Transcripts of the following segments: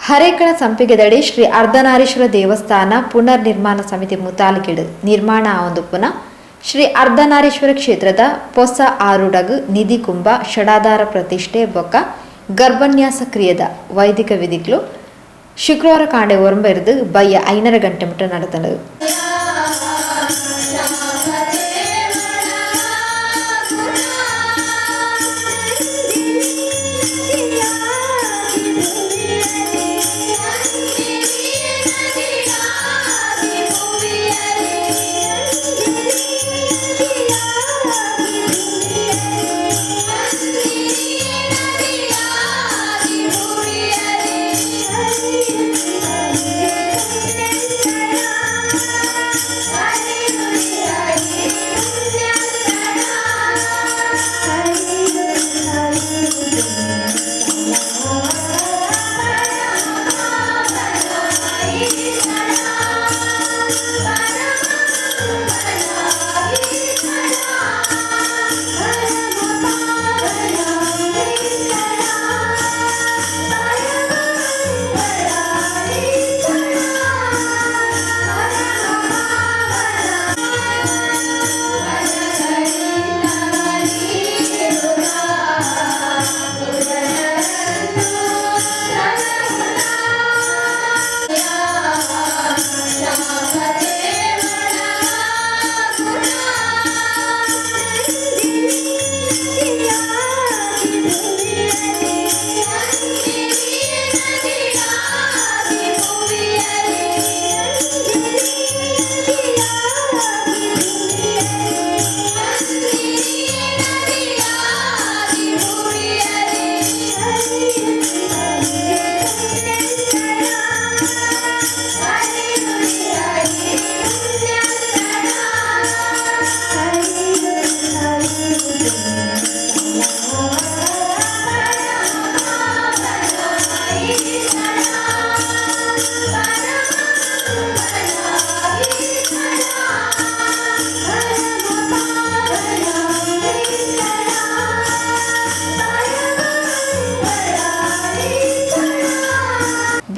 ಹರೇಕಳ ಸಂಪಿಗೆದಡಿ ಶ್ರೀ ಅರ್ಧನಾರೀಶ್ವರ ದೇವಸ್ಥಾನ ಪುನರ್ ನಿರ್ಮಾಣ ಸಮಿತಿ ಮುತಾಲಿಕೆಡು ನಿರ್ಮಾಣ ಆವೊಂದುಪ್ಪುನ ಶ್ರೀ ಅರ್ಧನಾರೀಶ್ವರ ಕ್ಷೇತ್ರದ ಪೊಸ ಆರುಡಗು ನಿಧಿ ಕುಂಭ ಷಡಾಧಾರ ಪ್ರತಿಷ್ಠೆ ಬೊಕ್ಕ ಗರ್ಭನ್ಯಾಸ ಕ್ರಿಯೆದ ವೈದಿಕ ವಿಧಿಗಳು ಶುಕ್ರವಾರ ಕಾಂಡೆ ಒರಂಬೆರ್ದು ಬಯ್ಯ 5:30 ಗಂಟೆ ಮುಟ್ಟ ನಡೆದಳು.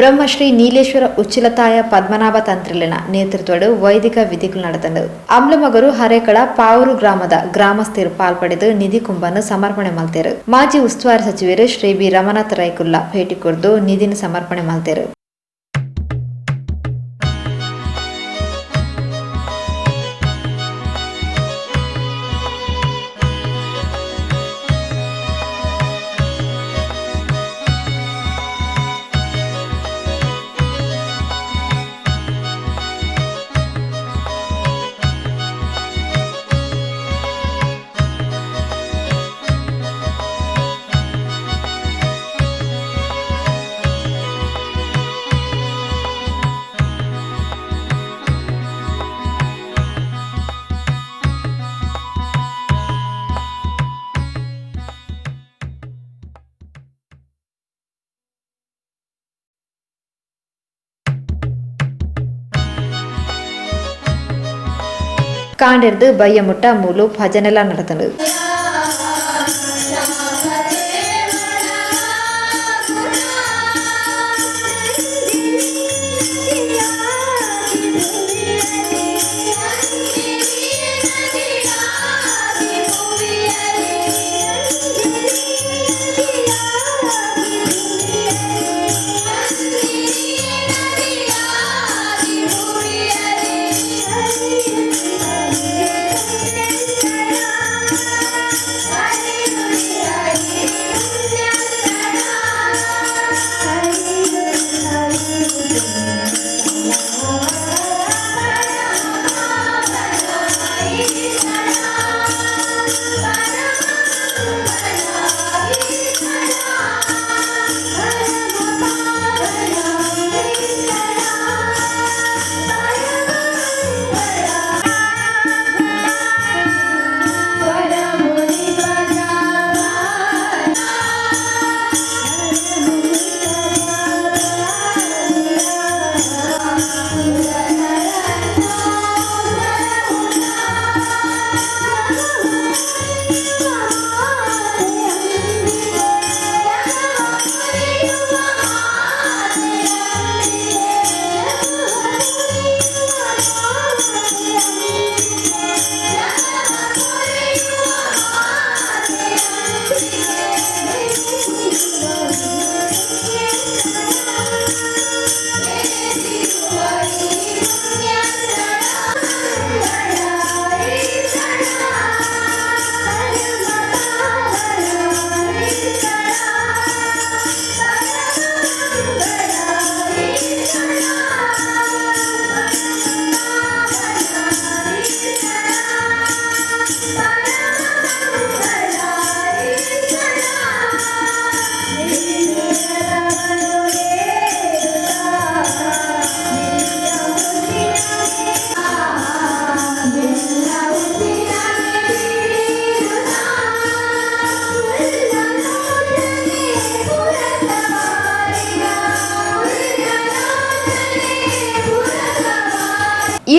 ಬ್ರಹ್ಮಶ್ರೀ ನೀಲೇಶ್ವರ ಉಚ್ಚಿಲತಾಯ ಪದ್ಮನಾಭ ತಂತ್ರಿಲಿನ ನೇತೃತ್ವಡು ವೈದಿಕ ವಿಧಿಗಳು ನಡೆದವು. ಅಮ್ಲಮಗರು ಹರೇಕಳ ಪಾವೂರು ಗ್ರಾಮದ ಗ್ರಾಮಸ್ಥರು ಪಾಲ್ಪಡೆದು ನಿಧಿ ಕುಂಭನ್ನು ಸಮರ್ಪಣೆ ಮಾಡ್ತೇರು. ಮಾಜಿ ಉಸ್ತುವಾರಿ ಸಚಿವರು ಶ್ರೀ ಬಿ ರಮನಾಥ ರೈಕುಲ್ಲಾ ಭೇಟಿ ಕೊಡ್ದು ನಿಧಿನ ಸಮರ್ಪಣೆ ಮಾಡ್ತೇರು. ಕಾಂಡೆರ್ದು ಬಯ್ಯ ಮುಟ್ಟ ಮೂಲು ಭಜನೆಲ್ಲ ನಡೆದನು.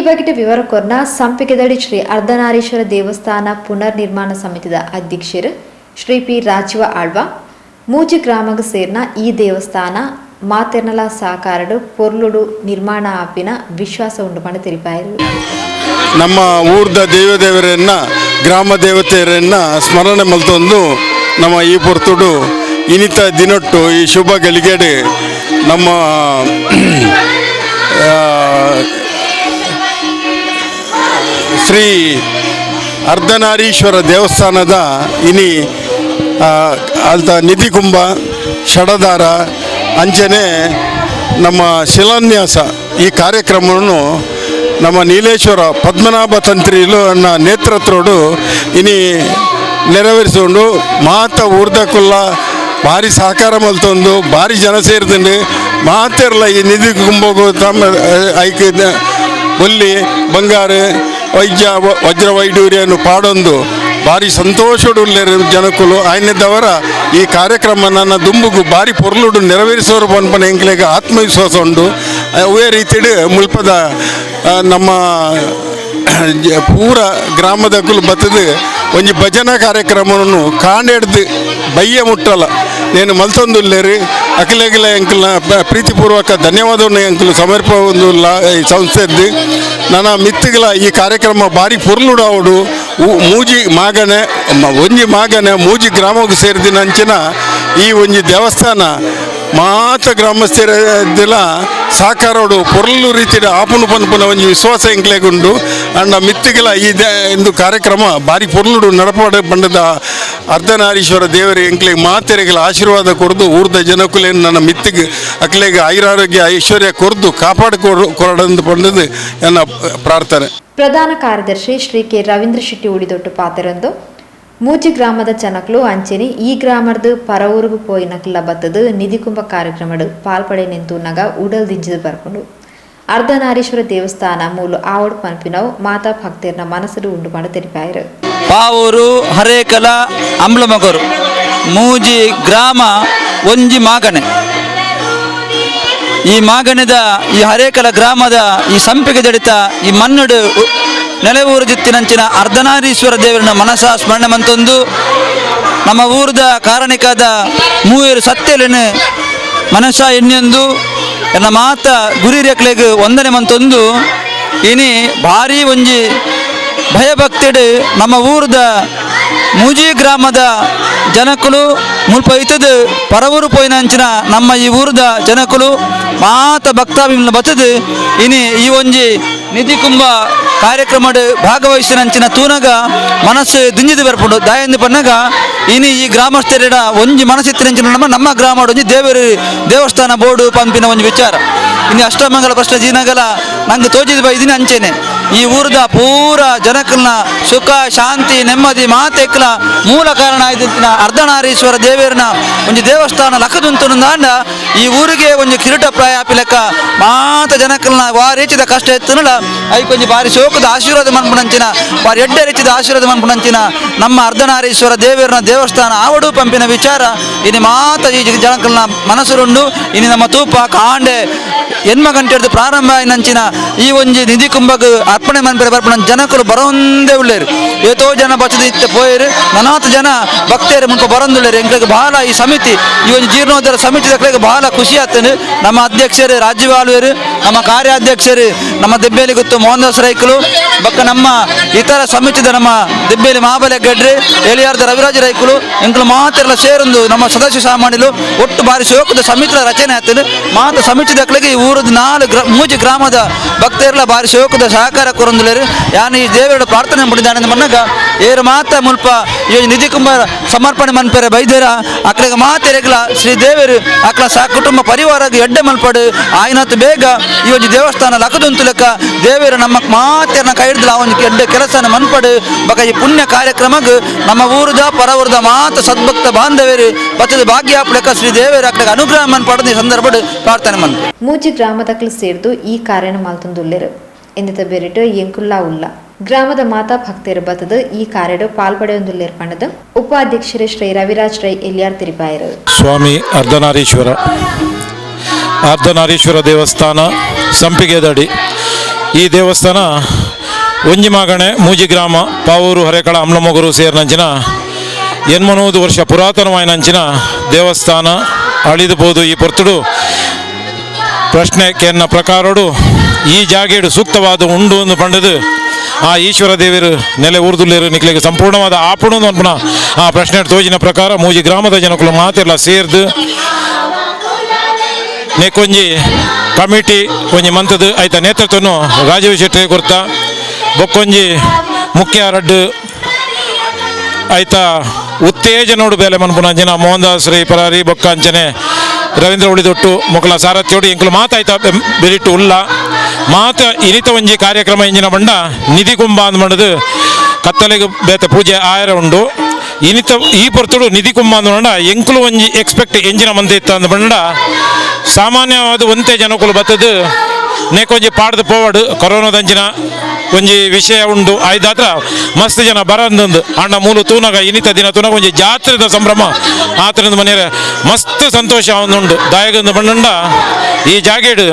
ಬಗ್ಗೆ ವಿವರ ಕೊರ್ನ ಸಂಪಿಗೆದಡಿ ಶ್ರೀ ಅರ್ಧನಾರೀಶ್ವರ ದೇವಸ್ಥಾನ ಪುನರ್ ನಿರ್ಮಾಣ ಸಮಿತಿದ ಅಧ್ಯಕ್ಷರು ಶ್ರೀ ಪಿ ರಾಜೀವ ಆಳ್ವ ಮೂಜಿ ಗ್ರಾಮಕ್ಕೆ ಸೇರ್ನ ಈ ದೇವಸ್ಥಾನ ಮಾತೆರ್ನಲ ಸಾಕಾರಡು ಪೊರ್ಲುಡು ನಿರ್ಮಾಣ ಆಪಿನ ವಿಶ್ವಾಸ ಉಂಟು ಮಾಡಿ ತಿಳಿಪಾಯರು. ನಮ್ಮ ಊರ್ದ ದೇವದೇವರನ್ನ ಗ್ರಾಮ ದೇವತೆಯರನ್ನ ಸ್ಮರಣೆ ಮಲ್ತೊಂದು ನಮ್ಮ ಈ ಪೊರ್ತುಡು ಇನಿತ ದಿನೊಟ್ಟು ಈ ಶುಭ ಗಳಿಗೆಡೆ ನಮ್ಮ ಶ್ರೀ ಅರ್ಧನಾರೀಶ್ವರ ದೇವಸ್ಥಾನದ ಇನಿ ಅಲ್ತ ನಿಧಿ ಕುಂಭ ಷಡದಾರ ಅಂಚನೆ ನಮ್ಮ ಶಿಲಾನ್ಯಾಸ ಈ ಕಾರ್ಯಕ್ರಮವನ್ನು ನಮ್ಮ ನೀಲೇಶ್ವರ ಪದ್ಮನಾಭ ತಂತ್ರಿಲು ಅನ್ನ ನೇತೃತ್ವಡು ಇನಿ ನೆರವೇರಿಸಿಕೊಂಡು ಮಾತ ಊರ್ದಕ್ಕುಲ್ಲ ಭಾರಿ ಸಹಕಾರ ಮಲ್ತೊಂದು ಭಾರಿ ಜನ ಸೇರ್ತಂಡು ಮಾತೆರ್ಲ ಈ ನಿಧಿ ಕುಂಭಗೂ ತಮ್ಮ ಐಕ್ ಬೊಲ್ಲಿ ಬಂಗಾರ ವಜ್ರ ವೈಡೂರ್ಯನು ಪಾಡೊಂದು ಭಾರಿ ಸಂತೋಷಡುಲ್ಲೇರು ಜನಕ್ಕಲು ಆಯ್ನದವರ ಈ ಕಾರ್ಯಕ್ರಮ ನನ್ನ ದುಂಬುಗು ಭಾರಿ ಪೊರ್ಲುಡು ನೆರವೇರಿಸೋರು ಪನ್ಪನ ಎಂಕ್ಲೆಗೆ ಆತ್ಮವಿಶ್ವಾಸ ಉಂಟು. ಅವೇ ರೀತಿಡು ಮುಲ್ಪದ ನಮ್ಮ ಪೂರ ಗ್ರಾಮದಕ್ಕಲು ಬತ್ತದು ಒಂಜಿ ಭಜನಾ ಕಾರ್ಯಕ್ರಮವನ್ನು ಕಾಂಡೆಡ್ದು ಬಯ್ಯ ಮುಟ್ಟಲ್ಲ నేను ಮಲ್ತೊಂದುಲ್ಲೇರು ಅಖಿಲಗಿಲ ಎಂಕಲ್ನ ಪ್ರೀತಿಪೂರ್ವಕ ಧನ್ಯವಾದವನ್ನು ಎಂಕಲು ಸಮರ್ಪ ಒಂದು ಸಂಸ್ಥೆದ್ದು ನನ್ನ ಮಿತ್ತುಗಳ ಈ ಕಾರ್ಯಕ್ರಮ ಭಾರಿ ಪೊರ್ಲುಡಾವಡು ಮೂಜಿ ಮಾಗನೆ ಒಂಜಿ ಮಾಗನೆ ಮೂಜಿ ಗ್ರಾಮಕ್ಕೆ ಸೇರಿದಿನ ಅಂಚಿನ ಈ ಒಂಜಿ ದೇವಸ್ಥಾನ ಮಾತ ಗ್ರಾಮಸ್ಥರ ಸಾಕಾರೋಡು ಪೊರ್ಲು ರೀತಿಯ ಆಪುನು ಪನ್ಪುನ ಒಂಜಿ ವಿಶ್ವಾಸ ಎಂಕ್ಲೆಗುಂಡು ಅಂಡ ಮಿತ್ತುಗಳ ಇಂದು ಕಾರ್ಯಕ್ರಮ ಭಾರಿ ಪೊರ್ಲುಡು ನಡಪಾಡ ಬಂಡದ ಅರ್ಧನಾರೀಶ್ವರ ದೇವರ ಎಂಕ್ಲೆಗೆ ಮಾತೆರೆಗಳ ಆಶೀರ್ವಾದ ಕೊರ್ದು ಊರ್ದ ಜನಕುಲೇನು ನನ್ನ ಮಿತ್ತಿಗೆ ಅಕ್ಲೆಗೆ ಐರಾರೋಗ್ಯ ಐಶ್ವರ್ಯ ಕೊರ್ದು ಕಾಪಾಡಿಕೊಡಂದು ಬಂದದು ನನ್ನ ಪ್ರಾರ್ಥನೆ. ಪ್ರಧಾನ ಕಾರ್ಯದರ್ಶಿ ಶ್ರೀ ಕೆ ರವೀಂದ್ರ ಶೆಟ್ಟಿ ಉಡಿದೊಟ್ಟು ಪಾತೆರಂದು ಮೂಜಿ ಗ್ರಾಮದ ಜನಕಲು ಅಂಚೆನಿ ಈ ಗ್ರಾಮದ ಪರವೂರುಗು ಪೋಯಿನಕ್ಲ ಬತ್ತದು ನಿಧಿ ಕುಂಭ ಕಾರ್ಯಕ್ರಮಡು ಪಾಲ್ಪಡೆ ನಿಂತುನಾಗ ಉಡಲ್ ದಿಂಜಿದು ಬರ್ಕೊಂಡು ಅರ್ಧನಾರೀಶ್ವರ ದೇವಸ್ಥಾನ ಮೂಲು ಆವಡು ಪನ್ಪಿನವು ಮಾತಾ ಭಕ್ತರ್ನ ಮನಸ್ಸು ಉಂಟು ಮಾಡಿ ತಿಳಿಪಾಯರು. ಪಾವೂರು ಹರೇಕಲ ಅಂಬ್ಲಮಗರು ಮೂಜಿ ಗ್ರಾಮ ಒಂಜಿ ಮಾಗಣೆ. ಈ ಮಾಗಣದ ಈ ಹರೇಕಲ ಗ್ರಾಮದ ಈ ಸಂಪಿಗೆ ಜಡಿತ ಈ ಮಣ್ಣುಡು ನೆಲೆಯೂರು ಜಿತ್ತಿನಂಚಿನ ಅರ್ಧನಾರೀಶ್ವರ ದೇವರನ್ನ ಮನಸ ಸ್ಮರಣೆ ಮಂತೊಂದು ನಮ್ಮ ಊರದ ಕಾರಣಿಕಾದ ಮೂವರು ಸತ್ಯಲೆನು ಮನಸ ಎಣ್ಣೆಂದು ಎನ್ನ ಮಾತ ಗುರಿ ರೇಖಲೆಗೆ ವಂದನೆ ಮಂತೊಂದು ಇನಿ ಭಾರಿ ಒಂಜಿ ಭಯಭಕ್ತಿಡು ನಮ್ಮ ಊರದ ಮೂಜಿ ಗ್ರಾಮದ ಜನಕಲು ಮುಲ್ಪ ಇತ್ತದು ಪರವೂರು ಪೋಯಿನಂಚಿನ ನಮ್ಮ ಈ ಊರದ ಜನಕಲು ಮಾತ ಭಕ್ತಾಭಿಮನ ಬತ್ತದು ಇನಿ ಈ ಒಂಜಿ ನಿಧಿ ಕುಂಭ ಕಾರ್ಯಕ್ರಮಡ್ ಭಾಗವಹಿಸಿನಂಚಿನ ತೂನಗ ಮನಸ್ಸು ದಿಂಜಿದು ಬರ್ಪುಂಡು ದಾಯಂದು ಪನ್ನಗ ಇನಿ ಈ ಗ್ರಾಮಸ್ಥರ ಒಂಜಿ ಮನಸ್ಸಿತ್ತಿನಂಚಿನ ನಮ್ಮ ಗ್ರಾಮ ಒಂಜಿ ದೇವಸ್ಥಾನ ಬೋರ್ಡು ಪಂಪಿನ ಒಂಜಿ ವಿಚಾರ ಇನ್ನು ಅಷ್ಟಮಂಗಲ ಪ್ರಶ್ನೆ ಜೀನಗಲ ನಂಗೆ ತೋಜಿದ ಬೈದಿನ ಅಂಚೆನೆ ಈ ಊರದ ಪೂರ ಜನಕಲ್ನ ಸುಖ ಶಾಂತಿ ನೆಮ್ಮದಿ ಮಾತೆಕ್ಲ ಮೂಲ ಕಾರಣ ಆಯ್ತಿನ ಅರ್ಧನಾರೀಶ್ವರ ದೇವರನ ಒಂಜಿ ದೇವಸ್ಥಾನ ಲಕ್ಕದುಂತುಂದಾಂಡ ಈ ಊರಿಗೆ ಒಂಜಿ ಕಿರೀಟ ಪ್ರಾಯ ಲೆಕ್ಕ ಮಾತ ಜನಕಲ್ನ ವಾರೀಚಿದ ಕಷ್ಟ ಎತ್ತುನಲ ಐಕೊಂಜಿ ಬಾರಿ ಶೋಕದ ಆಶೀರ್ವಾದ ಮನ್ಪುಣಂಚಿನ ಬಾರಿ ಎಡ್ಡೆ ರೀತಿದ ಆಶೀರ್ವಾದ ಮನ್ಪುಣಂಚಿನ ನಮ್ಮ ಅರ್ಧನಾರೀಶ್ವರ ದೇವರನ ದೇವಸ್ಥಾನ ಆವಡು ಪಂಪಿನ ವಿಚಾರ ಇನ್ನು ಮಾತ ಈ ಜನಕಲ್ನ ಮನಸ್ಸುರುಂಡು ಇನ್ನು ನಮ್ಮ ತೂಪ ಕಾಂಡೆ ಎನ್ಮ ಗಂಟೆಡ್ದು ಪ್ರಾರಂಭ ಆಯ್ನಂಚಿನ ಈ ಒಂಜಿ ನಿಧಿ ಕುಂಭಗ್ ಅರ್ಪಣೆ ಮನ್ಪೆರೆ ಬರ್ಪಣ ಜನಕಲು ಬರೋಂದೇ ಉಳ್ಳೇರು ಏತೋ ಜನ ಬಚ್ಚದ ಇತ್ತೆ ಪೋಯರು ನನಾತ್ ಜನ ಭಕ್ತರು ಮುಲ್ಪ ಬರೋಂದುಳ್ಳೇರು ಎಂಕ್ಲೆಗೆ ಬಹಳ ಈ ಸಮಿತಿ ಈ ಒಂದು ಜೀರ್ಣೋದ್ಧಾರ ಸಮಿತಿ ದಕ್ಲೆಗೆ ಬಹಳ ಖುಷಿ ಆಗ್ತದೆ. ನಮ್ಮ ಅಧ್ಯಕ್ಷರು ರಾಜೀವ್ ಆಳ್ವೇರು, ನಮ್ಮ ಕಾರ್ಯಾಧ್ಯಕ್ಷರು ನಮ್ಮ ದೆಬ್ಬೇಲಿ ಗೊತ್ತು ಮೋಹನ್ ದಾಸ್ ರೈಕಲು ಬಕ್ಕ ನಮ್ಮ ಇತರ ಸಮಿತಿದ ನಮ್ಮ ದೆಬ್ಬೇಲಿ ಮಹಾಬಲ ಗಡ್ರೆ ಎಲಿಯಾರ್ದ ರವಿರಾಜ ರೈಕಲು ಎಂಕ್ಲು ಮಾತೆಲ್ಲ ಸೇರೊಂದು ನಮ್ಮ ಸದಸ್ಯ ಸಾಮಾನ್ಯರು ಒಟ್ಟು ಬಾರಿ ಶೋಕದ ಸಮಿತಿಯ ರಚನೆ ಆಗ್ತದೆ. ಮಾತ ಸಮಿತಿ ದಕ್ಲೆಗೆ ಈ ಊರದ ಮೂಜಿ ಗ್ರಾಮದ ಭಕ್ತರೆಲ್ಲ ಬಾರಿ ಶೋಕದ ಸಹಕಾರ ಕೊರೊಂದುಲೇರು ಯಾನು ಈ ದೇವರ ಪ್ರಾರ್ಥನೆ ಮಾಡಿದ್ದಾನೆ ಮನ್ನಾಗ ಏರು ಮಾತ ಮುಲ್ಪ ಈ ನಿಧಿ ಕುಂಭ ಸಮರ್ಪಣೆ ಮನ್ಪೆರೆ ಬೈದೇರ ಅಕ್ಲೆಗೆ ಮಾತೆರೆಗ್ಲ ಶ್ರೀ ದೇವರು ಅಕ್ಲ ಸಹ ಕುಟುಂಬ ಪರಿವಾರಗೆ ಎಡ್ಡೆ ಮಲ್ಪಡು ಆಯ್ನತ್ತು ಬೇಗ ಈ ಒಂದು ದೇವಸ್ಥಾನ ಲಕ್ಕದುಂತು ಲೆಕ್ಕ ದೇವರು ನಮ್ಮ ಮಾತೆರನ್ನ ಕೈ ಹಿಡಿದು ಆ ಒಂದು ಎಡ್ಡೆ ಕೆಲಸನ ಮನ್ಪಡು ಬಕ ಈ ಪುಣ್ಯ ಕಾರ್ಯಕ್ರಮಕ್ಕೆ ನಮ್ಮ ಊರದ ಪರವೂರದ ಮಾತ ಸದ್ಭಕ್ತ ಬಾಂಧವ್ಯರು ಬತ್ತದ ಭಾಗ್ಯ ಲೆಕ್ಕ ಶ್ರೀ ದೇವರು ಅಕ್ಲೆಗೆ ಅನುಗ್ರಹ ಮನ್ಪಡದ ಈ ಸಂದರ್ಭ ಪ್ರಾರ್ಥನೆ ಮನ್ಪು ಮೂಜಿ ಗ್ರಾಮದಕ್ಲು ಸೇರ್ದು ಈ ಕಾರ್ಯನ ಮಾಲ್ತೊಂದುಲ್ಲೆರು ಎಂದಿತ ಬೇರಿಟ್ಟು ಎಂಕುಲ್ಲಾ ಉಲ್ಲ ಗ್ರಾಮದ ಮಾತಾ ಭಕ್ತರು ಬತ್ತದು ಈ ಕಾರ್ಯಡು ಪಾಲ್ಪಡೆಯೊಂದುಲ್ಲೇರು ಪಂಡದು ಉಪಾಧ್ಯಕ್ಷರು ಶ್ರೀ ರವಿರಾಜ್ ರೈ ಎಲ್ಲಿಯಾರ್ ತಿರುಪಾಯರು. ಸ್ವಾಮಿ ಅರ್ಧನಾರೀಶ್ವರ ದೇವಸ್ಥಾನ ಸಂಪಿಗೆದಡಿ ಈ ದೇವಸ್ಥಾನ ಒಂಜಿಮಾಗಣೆ ಮೂಜಿ ಗ್ರಾಮ ಪಾವೂರು ಹರೇಕಳ ಅಮ್ಲಮೊಗರು ಸೇರಿನಂಚಿನ 80 ವರ್ಷ ಪುರಾತನವಾಯಿನಂಚಿನ ದೇವಸ್ಥಾನ ಅಳಿದುಬೋದು. ಈ ಪೊರ್ತುಡು ಪ್ರಶ್ನೆ ಕೆನ್ನ ಪ್ರಕಾರಡು ಈ ಜಾಗೇಡು ಸೂಕ್ತವಾದ ಉಂಡು ಎಂದು ಪಂಡದು ಆ ಈಶ್ವರ ದೇವರು ನೆಲೆ ಊರ್ದುಲ್ಲೇರು ನಿಕ್ಲಿಗೆ ಸಂಪೂರ್ಣವಾದ ಆಪುಣ ಅನ್ಪುನ ಆ ಪ್ರಶ್ನೆ ತೋಜಿನ ಪ್ರಕಾರ ಮೂಜಿ ಗ್ರಾಮದ ಜನಗಳು ಮಾತೆಲ್ಲ ಸೇರ್ದು ನೆಕ್ಕೊಂಜಿ ಕಮಿಟಿ ಒಂಜಿ ಮಂತದ್ದು ಐತ ನೇತೃತ್ವನು ರಾಜೀವ್ ಶೆಟ್ಟಿ ಕೊರ್ತ ಬೊಕ್ಕೊಂಜಿ ಮುಖ್ಯ ರಡ್ಡು ಐತ ಉತ್ತೇಜನೋಡು ಬೇಲೆ ಮನ್ಪುನ ಅಂಚನ ಮೋಹನ್ ದಾಸ್ ರೈ ಪರಾರಿ ಬೊಕ್ಕ ಅಂಚನೆ ರವೀಂದ್ರ ಉಳಿದೊಟ್ಟು ಮೊಕಲ ಸಾರಥ್ಯೋಡು ಎಂಕುಲು ಮಾತಾಯ್ತ ಬೆರಿಟ್ಟು ಉಲ್ಲ ಮಾತ ಇನಿತ ಒಂಜಿ ಕಾರ್ಯಕ್ರಮ ಇಂಜಿನ ಬಂಡ ನಿಧಿ ಕುಂಭ ಅಂದ್ ಮಾಡದು ಕತ್ತಲೆಗೆ ಬೇತ ಪೂಜೆ ಆಯರ ಉಂಡು ಇನಿತ ಈ ಪೊರ್ತುಡು ನಿಧಿ ಕುಂಭ ಅಂದ್ ಬಂಡ ಎಂಕುಲು ಒಂಜಿ ಎಕ್ಸ್ಪೆಕ್ಟ್ ಎಂಜಿನ ಮಂದಿ ಇತ್ತ ಅಂದ್ ಬಂಡ ಸಾಮಾನ್ಯವಾದ ಒಂದೇ ಜನಕ್ಕುಲು ಬತ್ತದು ನೇಕೊಂಜಿ ಪಾಡ್ದು ಪೋವಡು ಕೊರೋನಾದಂಚಿನ ಒಂಜಿ ವಿಷಯ ಉಂಡು ಆಯ್ದಾತ್ರ ಮಸ್ತ್ ಜನ ಬರಂದೊಂದು ಅಣ್ಣ ಮೂಲು ತೂನಗ ಇನಿತ ದಿನ ತೂನಗ ಒಂಜಿ ಜಾತ್ರೆದ ಸಂಭ್ರಮ ಆತನದ ಮನೆಯ ಮಸ್ತ್ ಸಂತೋಷ ಅವನುಂಡು ದಾಯಗಂದು ಬಂಡ ಈ ಜಾಗೇಡು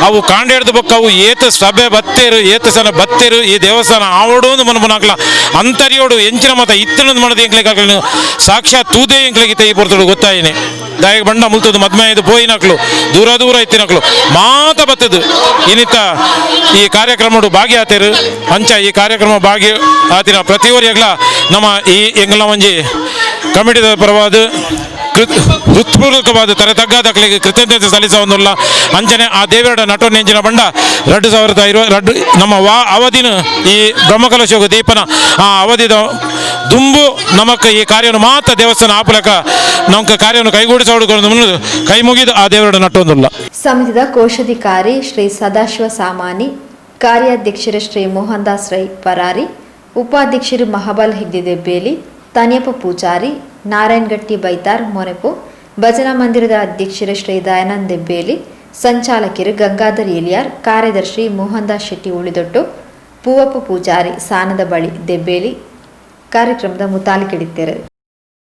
ಅವು ಕಾಂಡೇಡ್ದು ಬೊಕ್ಕ ಅವು ಏತ ಸಭೆ ಬತ್ತೇರು ಏತ ಸನ ಬತ್ತೇರು ಈ ದೇವಸ್ಥಾನ ಆವಡೋದು ಮನಪನಾಕ್ಲ ಅಂತರಿಯೋಡು ಎಂಚಿನ ಮತ ಇತ್ತನದು ಮಾಡದು ಎಂಕ್ಲೆಗಾಗಲಿ ಸಾಕ್ಷಾತ್ ತೂದೇ ಎಂಕ್ಲೆಗಿತ್ತ ಈ ಪೊರ್ತುಡು ಗೊತ್ತಾಯಿನಿ ದಾಯಿಗೆ ಬಂಡ ಮುಲ್ತದು ಮದ್ಮೆಯದು ಪೋಯಿನಕ್ಲು ದೂರ ದೂರ ಇತ್ತಿನಕ್ಲು ಮಾತ ಬತ್ತದು ಇನಿತ ಈ ಕಾರ್ಯಕ್ರಮ ಭಾಗಿಯಾತೇರು ಅಂಚ ಈ ಕಾರ್ಯಕ್ರಮ ಭಾಗಿ ಆತಿನ ಪ್ರತಿಯೊರಿಯಗ್ಲ ನಮ್ಮ ಈ ಎಂಗ್ಲ ಒಂಜಿ ಕಮಿಟಿದ ಪರವಾದ ಹೃತ್ಪೂರ್ವಕವಾದ ತಗದಾಗಲಿಗೆ ಕೃತಜ್ಞತೆ ಸಲ್ಲಿಸೋದಿಲ್ಲ ಅಂಚನೆ ಆ ದೇವರ ನಟೋ ನೆಂಚಿನ ಬಂಡ 2020 ನಮ್ಮ ಅವಧಿನ ಈ ಬ್ರಹ್ಮಕಲಶೋಗ ದೀಪನ ಆ ಅವಧಿದ ದುಂಬು ನಮಕ್ ಈ ಕಾರ್ಯವನ್ನು ಮಾತ್ರ ದೇವಸ್ಥಾನ ಆಪಲಕ ನಮ್ಗೆ ಕಾರ್ಯವನ್ನು ಕೈಗೂಡಿಸೋದು ಕೈ ಮುಗಿದು ಆ ದೇವರ ನಟ್ಟೊಂದಿಲ್ಲ. ಸಮಿತಿದ ಕೋಶಾಧಿಕಾರಿ ಶ್ರೀ ಸದಾಶಿವ ಸಾಮಾನಿ, ಕಾರ್ಯಾಧ್ಯಕ್ಷರು ಶ್ರೀ ಮೋಹನ್ ದಾಸ್ ರೈ ಪರಾರಿ, ಉಪಾಧ್ಯಕ್ಷರು ಮಹಾಬಲ್ ಹೆಗ್ಡೆ ದೆಬ್ಬೇಲಿ, ತನಿಯಪ್ಪ ಪೂಜಾರಿ, ನಾರಾಯಣಗಟ್ಟಿ ಬೈತಾರ್ ಮೊನೆಪು, ಭಜನಾ ಮಂದಿರದ ಅಧ್ಯಕ್ಷರು ಶ್ರೀ ದಯಾನಂದ್ ದೆಬ್ಬೇಲಿ, ಸಂಚಾಲಕರು ಗಂಗಾಧರ್ ಏಲಿಯಾರ್, ಕಾರ್ಯದರ್ಶಿ ಮೋಹನ್ ದಾಸ್ ಶೆಟ್ಟಿ ಉಳಿದೊಟ್ಟು, ಪೂವಪ್ಪ ಪೂಜಾರಿ ಸಾನದ ಬಳಿ ದೆಬ್ಬೇಲಿ ಕಾರ್ಯಕ್ರಮದ ಮುತಾಲಿಕೆಡಿದ್ದಾರೆ.